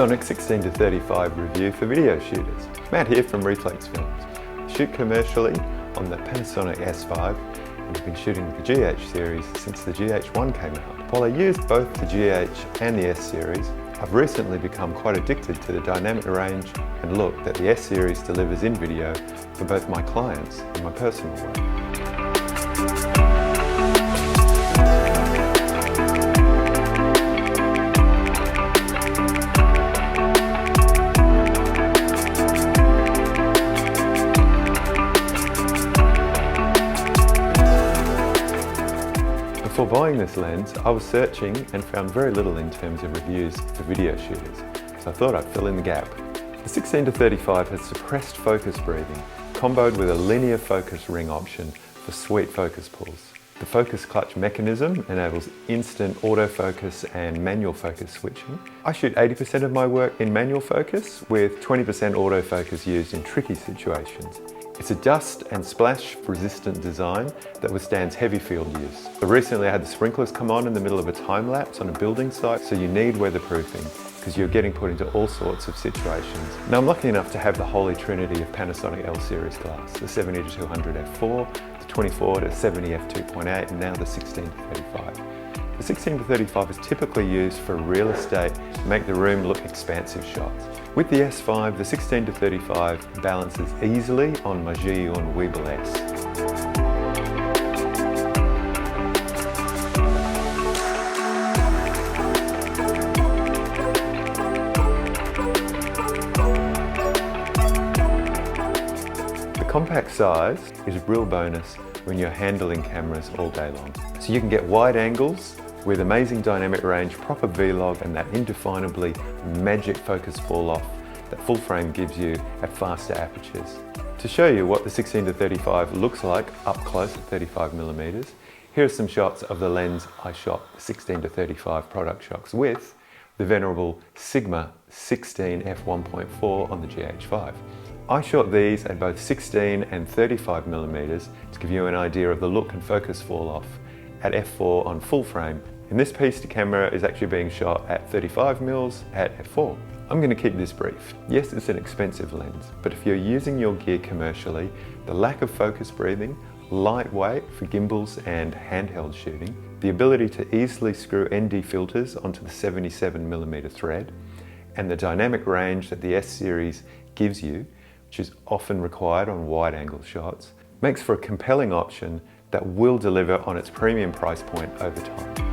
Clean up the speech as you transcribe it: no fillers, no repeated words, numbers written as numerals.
Panasonic 16-35 review for video shooters. Matt here from Reflex Films. I shoot commercially on the Panasonic S5 and have been shooting the GH series since the GH1 came out. While I used both the GH and the S series, I've recently become quite addicted to the dynamic range and look that the S series delivers in video for both my clients and my personal work. Before buying this lens, I was searching and found very little in terms of reviews for video shooters, so I thought I'd fill in the gap. The 16-35 has suppressed focus breathing, comboed with a linear focus ring option for sweet focus pulls. The focus clutch mechanism enables instant autofocus and manual focus switching. I shoot 80% of my work in manual focus, with 20% autofocus used in tricky situations. It's a dust and splash resistant design that withstands heavy field use. But recently I had the sprinklers come on in the middle of a time lapse on a building site, so you need weatherproofing because you're getting put into all sorts of situations. Now I'm lucky enough to have the holy trinity of Panasonic L series glass, the 70-200 f4, the 24-70 f2.8 and now the 16-35. The 16-35 is typically used for real estate to make the room look expansive shots. With the S5, the 16-35 balances easily on my Zhiyun Weebill S. The compact size is a real bonus when you're handling cameras all day long. So you can get wide angles with amazing dynamic range, proper vlog and that indefinably magic focus fall off that full frame gives you at faster apertures. To show you what the 16-35 looks like up close at 35mm, here are some shots of the lens I shot 16-35 product shots with, the venerable Sigma 16 f1.4 on the GH5. I shot these at both 16 and 35mm to give you an idea of the look and focus fall off at f4 on full frame. And this piece to camera is actually being shot at 35mm at f4. I'm going to keep this brief. Yes, it's an expensive lens, but if you're using your gear commercially, the lack of focus breathing, lightweight for gimbals and handheld shooting, the ability to easily screw ND filters onto the 77mm thread, and the dynamic range that the S series gives you, which is often required on wide angle shots, makes for a compelling option that will deliver on its premium price point over time.